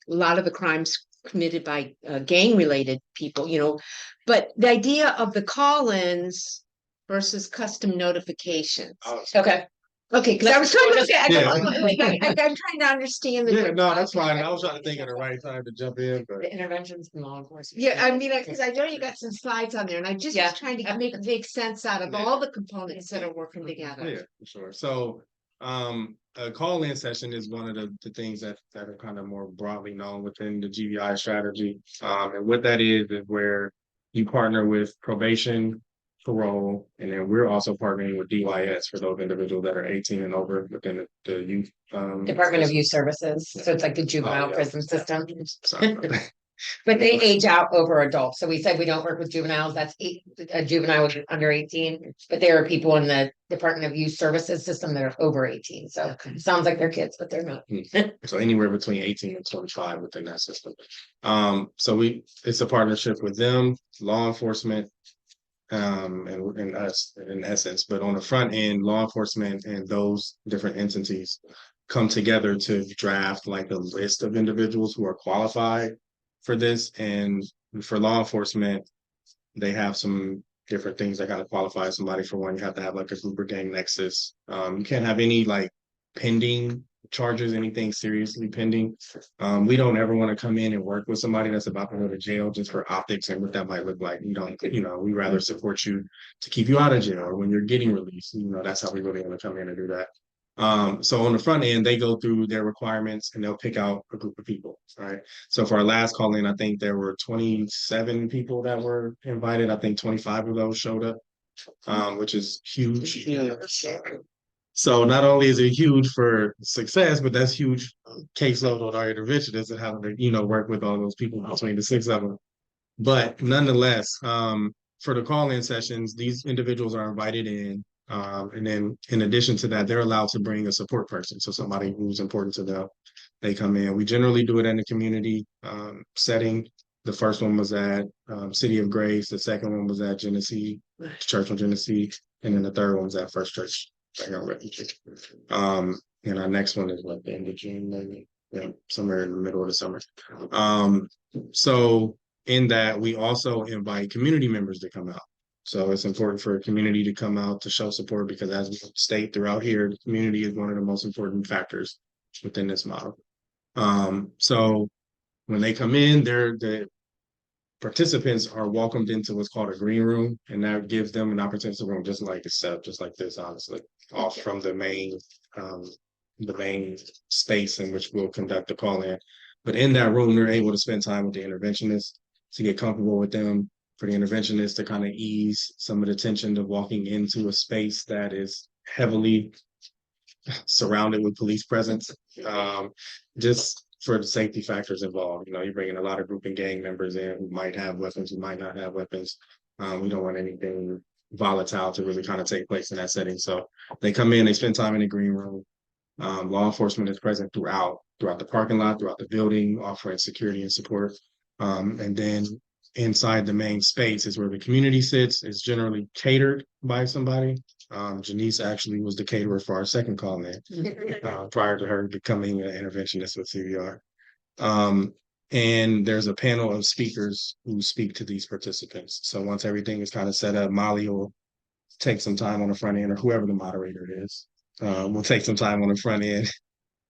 S9: lot of the crimes committed by gang related people, but the idea of the call-ins versus custom notifications.
S2: Okay.
S9: Okay, because I was trying to say,
S3: Yeah.
S9: I'm trying to understand the.
S3: Yeah, no, that's fine. I was trying to think of the right time to jump in, but
S2: The interventions from law enforcement.
S9: Yeah, I mean, because I know you got some slides on there, and I just
S2: Yeah.
S9: was trying to make sense out of all the components that are working together.
S3: yeah, for sure. So a call-in session is one of the things that are kind of more broadly known within the GBI strategy. And what that is where you partner with probation, parole, and then we're also partnering with DYS for those individuals that are 18 and over within the youth.
S2: Department of Youth Services. So it's like the juvenile
S3: yeah.
S2: prison system.
S3: Sorry about that.
S2: But they age out over adults. So we said we don't work with juveniles. That's a juvenile under 18. But there are people in the Department of Youth Services system that are over 18. So it sounds like they're kids, but they're not.
S3: So anywhere between 18 and 25 within that system. So it's a partnership with them, law enforcement, and us in essence. But on the front end, law enforcement and those different entities come together to draft like a list of individuals who are qualified for this. And for law enforcement, they have some different things that kind of qualify somebody. For one, you have to have like a group or gang nexus. You can't have any like pending charges, anything seriously pending. We don't ever want to come in and work with somebody that's about to go to jail just for optics and what that might look like. We don't, we rather support you to keep you out of jail or when you're getting released. That's how we really want to come in and do that. So on the front end, they go through their requirements and they'll pick out a group of people, right? So for our last call in, I think there were 27 people that were invited. I think 25 of those showed up, which is huge. So not only is it huge for success, but that's huge caseload on our interventionists and how to, work with all those people between the six of them. But nonetheless, for the call-in sessions, these individuals are invited in. And then in addition to that, they're allowed to bring a support person. So somebody who's important to them, they come in. We generally do it in a community setting. The first one was at City of Grace. The second one was at Genesee, Church on Genesee. And then the third one was at First Church. And our next one is like the end of June, maybe. Yeah, somewhere in the middle of the summer. So in that, we also invite community members to come out. So it's important for a community to come out to show support because as we state throughout here, the community is one of the most important factors within this model. So when they come in, the participants are welcomed into what's called a green room, and that gives them an opportunity to room just like this, honestly, off from the main space in which we'll conduct the call in. But in that room, they're able to spend time with the interventionist to get comfortable with them, for the interventionist to kind of ease some of the tension of walking into a space that is heavily surrounded with police presence, just for the safety factors involved. You're bringing a lot of group and gang members in who might have weapons, who might not have weapons. We don't want anything volatile to really kind of take place in that setting. So they come in, they spend time in the green room. Law enforcement is present throughout the parking lot, throughout the building, offering security and support. And then inside the main space is where the community sits. It's generally catered by somebody. Janice actually was the caterer for our second call in prior to her becoming an interventionist with CVR. And there's a panel of speakers who speak to these participants. So once everything is kind of set up, Molly will take some time on the front end, or whoever the moderator is, will take some time on the front end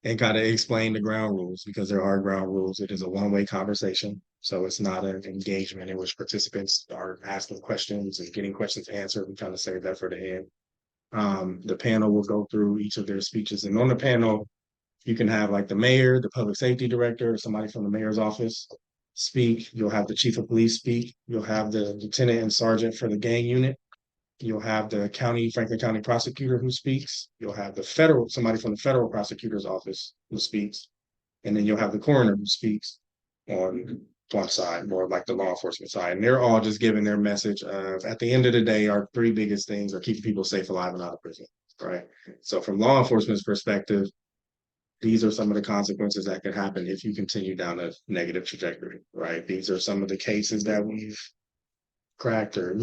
S3: and kind of explain the ground rules, because there are ground rules. It is a one-way conversation. So it's not an engagement in which participants are asking questions and getting questions answered. We kind of save that for the end. The panel will go through each of their speeches. And on the panel, you can have like the mayor, the public safety director, or somebody from the mayor's office speak. You'll have the chief of police speak. You'll have the lieutenant and sergeant for the gang unit. You'll have the Franklin County prosecutor who speaks. You'll have somebody from the federal prosecutor's office who speaks. And then you'll have the coroner who speaks on one side, more like the law enforcement side. And they're all just giving their message of, at the end of the day, our three biggest things are keeping people safe, alive, and out of prison, right? So from law enforcement's perspective, these are some of the consequences that could happen if you continue down a negative trajectory, right? These are some of the cases that we've cracked, or,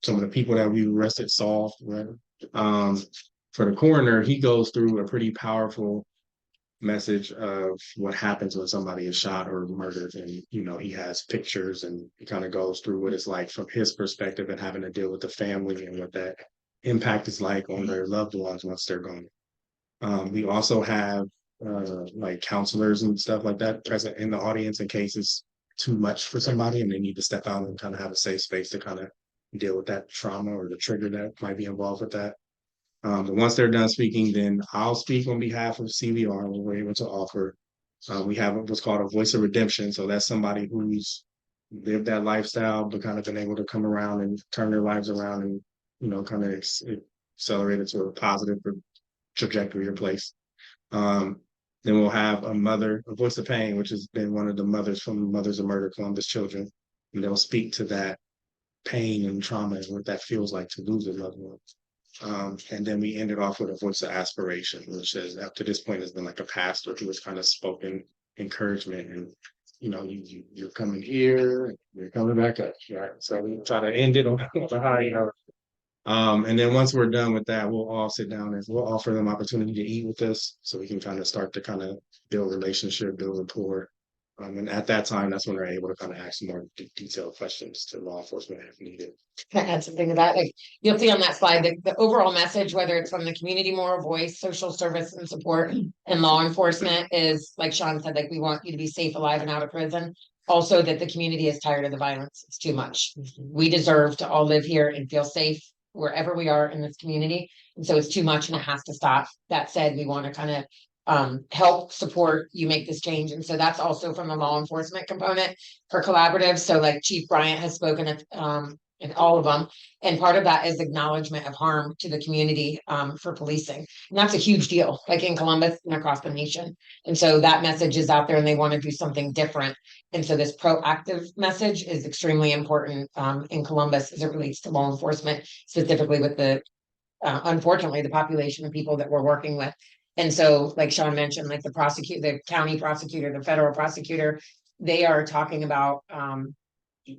S3: some of the people that we arrested solved, right? For the coroner, he goes through a pretty powerful message of what happens when somebody is shot or murdered. And, he has pictures, and he kind of goes through what it's like from his perspective and having to deal with the family and what that impact is like on their loved ones once they're gone. We also have like counselors and stuff like that present in the audience in case it's too much for somebody and they need to step out and kind of have a safe space to kind of deal with that trauma or the trigger that might be involved with that. But once they're done speaking, then I'll speak on behalf of CVR when we're able to offer. We have what's called a voice of redemption. So that's somebody who's lived that lifestyle, but kind of been able to come around and turn their lives around and, kind of accelerate it to a positive trajectory or place. Then we'll have a voice of pain, which has been one of the mothers from Mothers of Murder Columbus Children. And they'll speak to that pain and trauma and what that feels like to lose a loved one. And then we ended off with a voice of aspiration, which is, up to this point, has been like a pastor who has kind of spoken encouragement and, you're coming here, you're coming back up, right? So we try to end it on a high note. And then once we're done with that, we'll all sit down and we'll offer them opportunity to eat with us, so we can kind of start to kind of build relationship, build rapport, And at that time, that's when they're able to kind of ask more detailed questions to law enforcement if needed.
S2: Can I add something to that? Like, you'll see on that slide, the overall message, whether it's from the community moral voice, social service and support, and law enforcement is, like Sean said, like, we want you to be safe, alive, and out of prison. Also, that the community is tired of the violence. It's too much. We deserve to all live here and feel safe wherever we are in this community. And so it's too much and it has to stop. That said, we want to kind of help support you make this change. And so that's also from the law enforcement component for collaborative. So like Chief Bryant has spoken at in all of them. And part of that is acknowledgement of harm to the community for policing. And that's a huge deal, like in Columbus and across the nation. And so that message is out there and they want to do something different. And so this proactive message is extremely important in Columbus as it relates to law enforcement, specifically with the unfortunately, the population of people that we're working with. And so, like Sean mentioned, like the county prosecutor, the federal prosecutor, they are talking about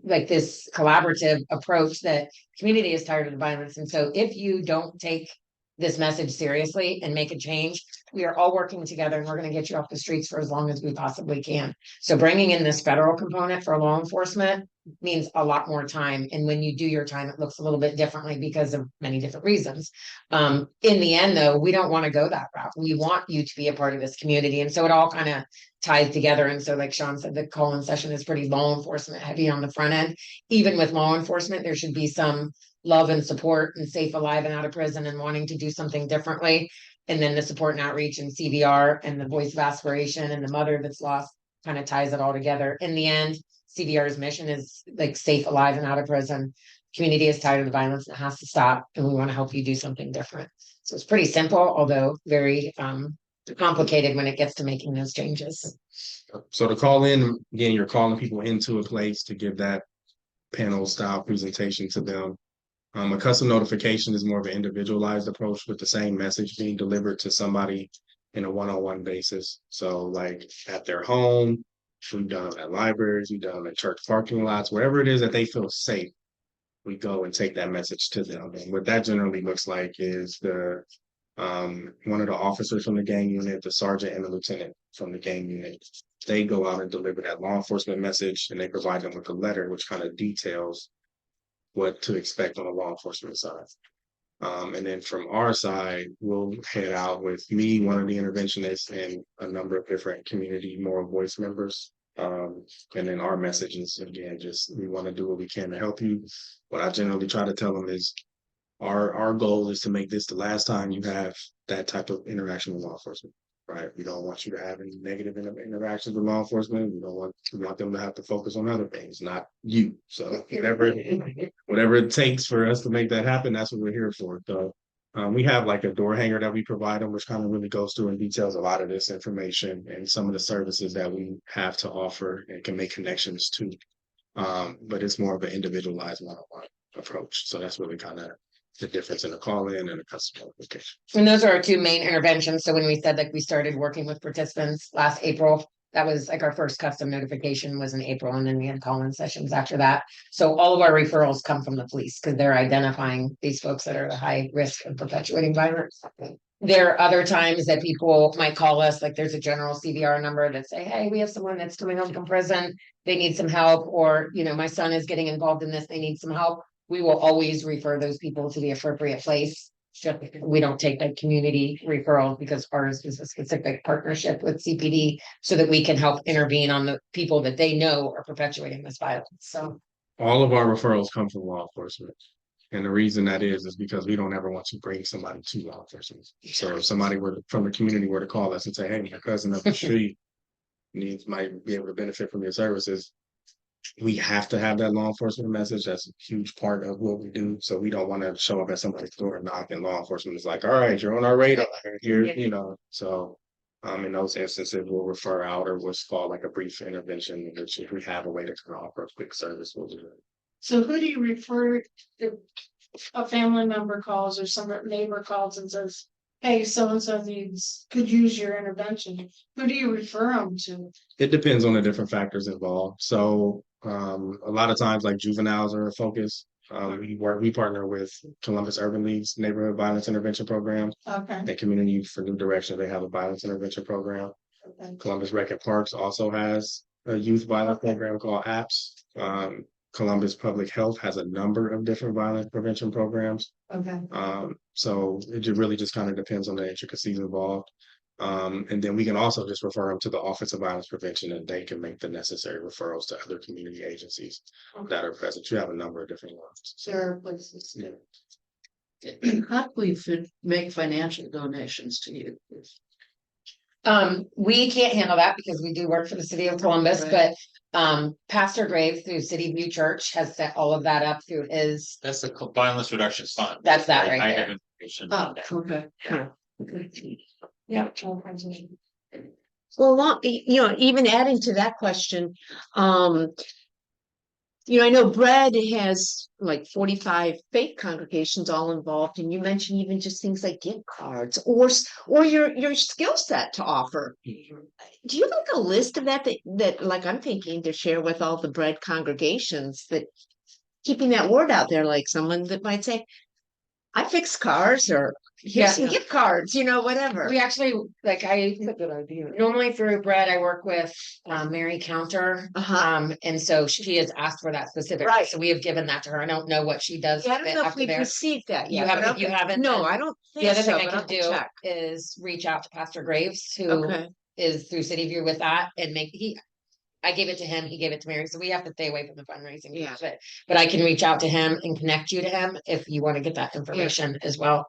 S2: like this collaborative approach that community is tired of the violence. And so if you don't take this message seriously and make a change, we are all working together and we're going to get you off the streets for as long as we possibly can. So bringing in this federal component for law enforcement means a lot more time. And when you do your time, it looks a little bit differently because of many different reasons. In the end, though, we don't want to go that route. We want you to be a part of this community. And so it all kind of ties together. And so, like Sean said, the call-in session is pretty law enforcement heavy on the front end. Even with law enforcement, there should be some love and support and safe, alive, and out of prison and wanting to do something differently. And then the support and outreach and CVR and the voice of aspiration and the mother that's lost kind of ties it all together. In the end, CVR's mission is like safe, alive, and out of prison. Community is tired of the violence and it has to stop. And we want to help you do something different. So it's pretty simple, although very complicated when it gets to making those changes.
S3: So to call in, again, you're calling people into a place to give that panel style presentation to them. A custom notification is more of an individualized approach with the same message being delivered to somebody in a one-on-one basis. So like at their home, we've done them at libraries, we've done them at church parking lots, wherever it is that they feel safe, we go and take that message to them. And what that generally looks like is the one of the officers from the gang unit, the sergeant and the lieutenant from the gang unit, they go out and deliver that law enforcement message and they provide them with a letter which kind of details what to expect on the law enforcement side. And then from our side, we'll head out with me, one of the interventionists, and a number of different community moral voice members. And then our messages, again, just we want to do what we can to help you. What I generally try to tell them is our goal is to make this the last time you have that type of interaction with law enforcement. Right. We don't want you to have any negative interactions with law enforcement. We want them to have to focus on other things, not you. So whatever it takes for us to make that happen, that's what we're here for. So we have like a door hanger that we provide them, which kind of really goes through and details a lot of this information and some of the services that we have to offer and can make connections to. But it's more of an individualized one-on-one approach. So that's really kind of the difference in a call-in and a custom notification.
S2: And those are our two main interventions. So when we said like we started working with participants last April, that was like our first custom notification was in April, and then we had call-in sessions after that. So all of our referrals come from the police because they're identifying these folks that are at a high risk of perpetuating violence. There are other times that people might call us, like there's a general CVR number that say, hey, we have someone that's coming home from prison, they need some help, or my son is getting involved in this, they need some help. We will always refer those people to the appropriate place. We don't take like community referrals because ours is a specific partnership with CPD so that we can help intervene on the people that they know are perpetuating this violence. So
S3: all of our referrals come from law enforcement. And the reason that is because we don't ever want to bring somebody to law enforcement. So if somebody from the community were to call us and say, hey, my cousin up the street might be able to benefit from your services, we have to have that law enforcement message. That's a huge part of what we do. So we don't want to show up at somebody's door and knock, and law enforcement is like, all right, you're on our radar here, So in those instances, we'll refer out or what's called like a brief intervention, which if we have a way to offer a quick service, we'll do it.
S6: So who do you refer if a family member calls or some neighbor calls and says, hey, so-and-so could use your intervention? Who do you refer them to?
S3: It depends on the different factors involved. So a lot of times like juveniles are a focus. We partner with Columbus Urban League's Neighborhood Violence Intervention Program.
S6: Okay.
S3: And Community for New Direction, they have a violence intervention program.
S6: Okay.
S3: Columbus Rec and Parks also has a youth violence program called APS. Columbus Public Health has a number of different violence prevention programs.
S5: Okay.
S3: So it really just kind of depends on the intricacies involved. And then we can also just refer them to the Office of Violence Prevention, and they can make the necessary referrals to other community agencies that are present. You have a number of different ones.
S6: There are places.
S3: Yeah.
S10: How do we make financial donations to you?
S2: We can't handle that because we do work for the city of Columbus,
S10: Right.
S2: but Pastor Graves through City View Church has set all of that up through his,
S1: That's the Violence Reduction Fund.
S2: That's that right
S1: I
S2: there.
S1: have information
S10: Oh,
S1: on that.
S10: okay.
S2: yeah.
S9: Well, even adding to that question, I know Brad has like 45 faith congregations all involved, and you mentioned even just things like gift cards or your skill set to offer. Do you like a list of that like I'm thinking to share with all the Bread congregations, that keeping that word out there, like someone that might say, I fix cars, or
S2: Yeah.
S9: here's some gift cards, whatever.
S2: We actually, like, I
S5: That's a good idea.
S2: normally through Brad, I work with Mary Counter.
S9: Uh-huh.
S2: And so she has asked for that specific,
S9: Right.
S2: so we have given that to her. I don't know what she does
S9: Yeah, I
S2: with
S9: don't
S2: it
S9: know if
S2: after
S9: we've
S2: there.
S9: received that
S2: You
S9: yet.
S2: haven't-
S9: but
S2: you
S9: okay.
S2: haven't?
S9: No, I don't
S2: The
S9: think
S2: other
S9: so,
S2: thing I
S9: but
S2: can
S9: I'll
S2: do
S9: check.
S2: is reach out to Pastor Graves, who
S9: Okay.
S2: is through City View with that, and I gave it to him, he gave it to Mary, so we have to stay away from the fundraising
S9: Yeah.
S2: piece of it. But I can reach out to him and connect you to him if you want to get that information as well.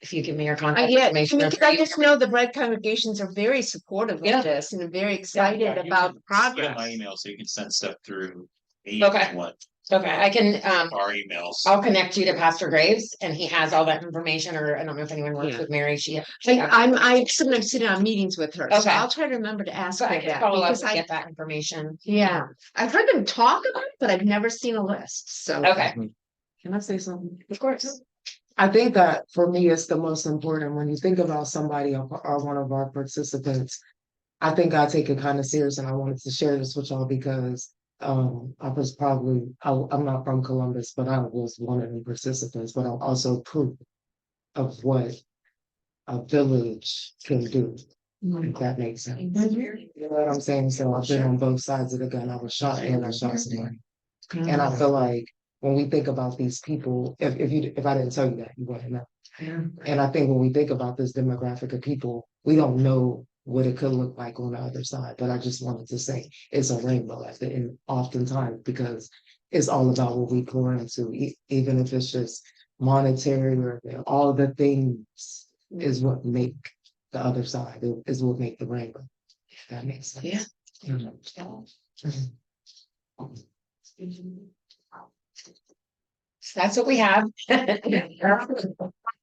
S2: If you give me your contact
S9: Yeah,
S2: information. or-
S9: 'cause I just know the Bread congregations are very supportive
S2: Yeah.
S9: of this and are very excited
S1: You
S9: about
S1: can
S9: progress.
S1: Get my email so you can send stuff through. Me
S2: Okay.
S1: if you want,
S2: Okay, I can,
S1: our emails.
S2: I'll connect you to Pastor Graves, and he has all that information, or I don't know if anyone works
S9: Yeah.
S2: with Mary,
S9: I sometimes sit on meetings with her, so
S2: Okay.
S9: I'll try to remember to ask
S2: So
S9: her
S2: I can
S9: that,
S2: follow up
S9: because
S2: and
S9: I,
S2: get that information.
S9: yeah, I've heard them talk about it, but I've never seen a list, so.
S2: Okay,
S5: Can I say something?
S2: of course.
S5: I think that for me, it's the most important when you think about somebody or one of our participants. I think I take it kind of serious, and I wanted to share this with y'all because I was I'm not from Columbus, but I was one of the participants, but I'm also proof of what a village can do. If that makes sense. You know what I'm saying? So I've been on both sides of the gun. I was shot and I shot somebody. And I feel like when we think about these people, if I didn't tell you that, you wouldn't know. And I think when we think about this demographic of people, we don't know what it could look like on the other side. But I just wanted to say it's a rainbow at the end, oftentimes, because it's all about what we pour into, even if it's just monetary or all the things is what make the other side, is what make the rainbow. If that makes sense.
S2: Yeah. So that's what we have.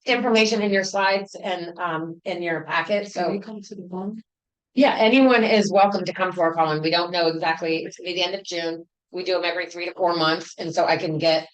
S2: Information in your slides and in your packet, so.
S5: Come to the one.
S2: Yeah, anyone is welcome to come to our call, and we don't know exactly, it's gonna be the end of June. We do them every 3 to 4 months, and so I can get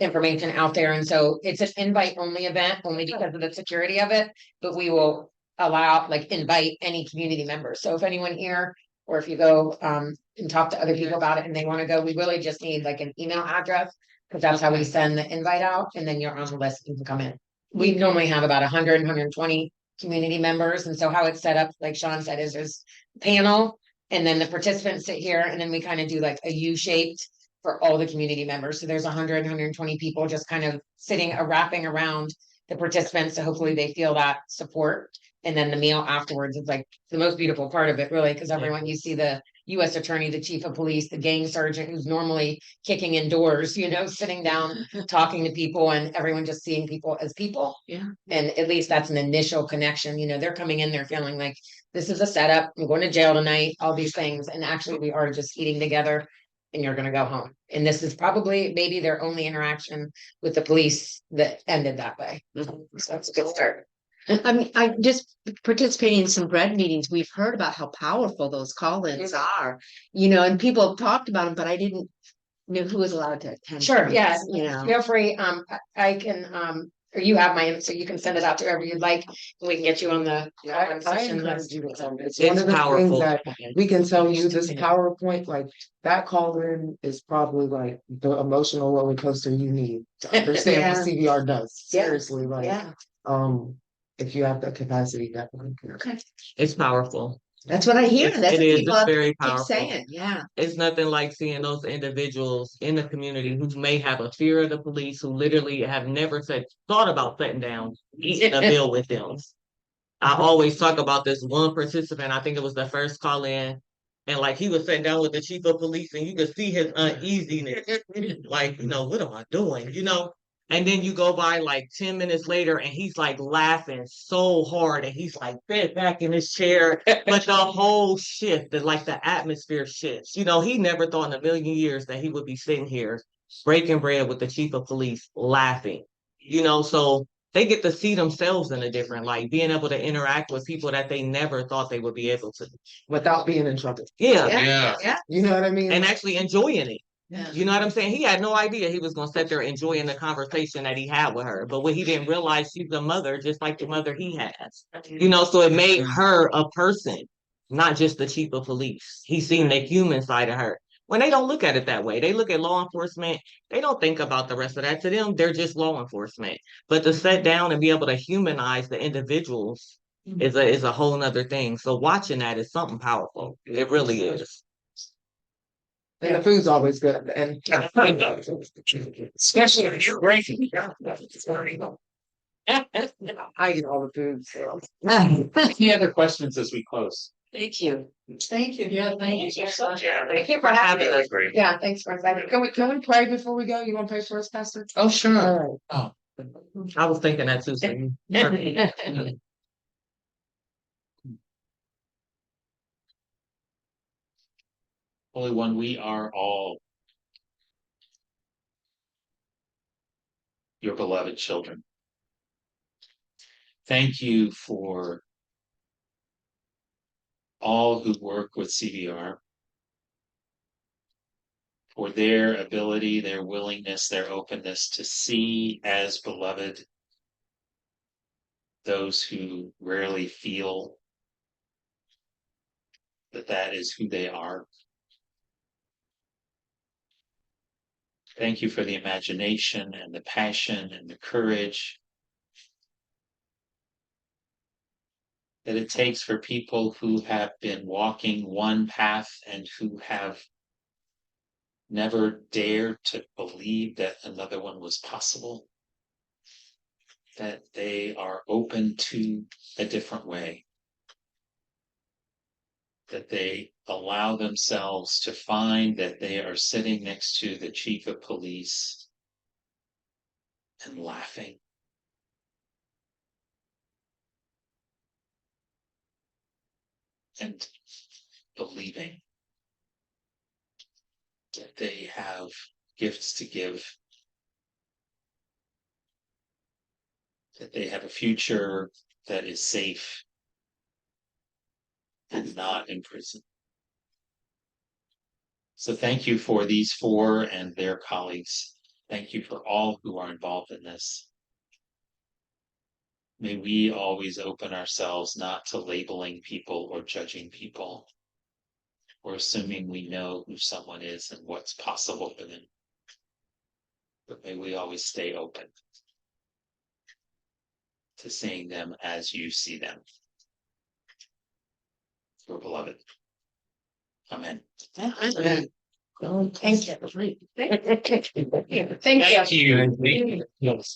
S2: information out there, and so it's an invite only event, only because of the security of it. But we will invite any community members, so if anyone here, or if you go and talk to other people about it and they want to go, we really just need like an email address. Cause that's how we send the invite out, and then you're on the list, you can come in. We normally have about 120 community members, and so how it's set up, like Sean said, is there's a panel. And then the participants sit here, and then we kind of do like a U-shaped for all the community members, so there's 120 people just kind of wrapping around the participants, so hopefully they feel that support. And then the meal afterwards is like the most beautiful part of it, really, because everyone, you see the US attorney, the chief of police, the gang sergeant who's normally kicking in doors, sitting down, talking to people, and everyone just seeing people as people.
S9: Yeah.
S2: And at least that's an initial connection, they're coming in, they're feeling like this is a setup, I'm going to jail tonight, all these things, and actually we are just eating together and you're gonna go home. And this is probably maybe their only interaction with the police that ended that way. So that's a good start.
S9: I mean, I just participating in some Bread meetings, we've heard about how powerful those call-ins are, and people have talked about them, but I didn't know who was allowed to attend.
S2: Sure,
S9: them,
S2: yeah,
S9: You know,
S2: feel free, I can, or you have my, so you can send it out to whoever you'd like, and we can get you on the.
S5: I
S2: session
S5: encourage
S2: list.
S5: you to come. It's
S4: It's
S5: one of the things
S4: powerful.
S5: that we can tell you this PowerPoint, like that call in is probably like the emotional roller coaster you need to understand what CVR does.
S2: Yeah.
S5: Seriously, like,
S2: Yeah,
S5: if you have the capacity, definitely.
S2: okay.
S4: It's powerful.
S9: That's what I hear.
S4: It-
S9: That's
S4: it
S9: what
S4: is,
S9: people
S4: it's very
S9: keep
S4: powerful.
S9: saying, yeah.
S4: It's nothing like seeing those individuals in the community who may have a fear of the police, who literally have never thought about sitting down, eating a meal with them. I always talk about this one participant, I think it was the first call in, and like he was sitting down with the chief of police and you could see his uneasiness. Like, what am I doing? And then you go by like 10 minutes later and he's like laughing so hard and he's like bent back in his chair. But the whole shift, like the atmosphere shifts. He never thought in a million years that he would be sitting here breaking bread with the chief of police laughing. So they get to see themselves in a different light, being able to interact with people that they never thought they would be able to.
S5: Without being in trouble.
S4: Yeah.
S1: Yeah.
S2: Yeah.
S5: You know what I mean?
S4: And actually enjoying it.
S10: Yeah.
S4: You know what I'm saying? He had no idea he was going to sit there enjoying the conversation that he had with her. But what he didn't realize, she's a mother, just like the mother he has. So it made her a person, not just the chief of police. He's seen the human side of her. When they don't look at it that way, they look at law enforcement, they don't think about the rest of that. To them, they're just law enforcement. But to sit down and be able to humanize the individuals is a whole nother thing. So watching that is something powerful. It really is.
S5: And the food's always good and. Especially if you're racing. I eat all the food, so.
S1: Any other questions as we close?
S10: Thank you.
S6: Thank you. Yeah, thank you.
S2: Thank you for having us. Yeah, thanks for inviting.
S5: Can we pray before we go? You want to pray for us, Pastor?
S2: Oh, sure.
S5: All right.
S4: I was thinking that too.
S1: Holy One, we are all your beloved children. Thank you for all who work with CVR, for their ability, their willingness, their openness to see as beloved those who rarely feel that that is who they are. Thank you for the imagination and the passion and the courage that it takes for people who have been walking one path and who have never dared to believe that another one was possible, that they are open to a different way, that they allow themselves to find that they are sitting next to the chief of police and laughing. And believing that they have gifts to give, that they have a future that is safe and not in prison. So thank you for these four and their colleagues. Thank you for all who are involved in this. May we always open ourselves not to labeling people or judging people, or assuming we know who someone is and what's possible for them. But may we always stay open to seeing them as you see them. Your beloved. Amen.
S2: Thank you.
S1: Thank you.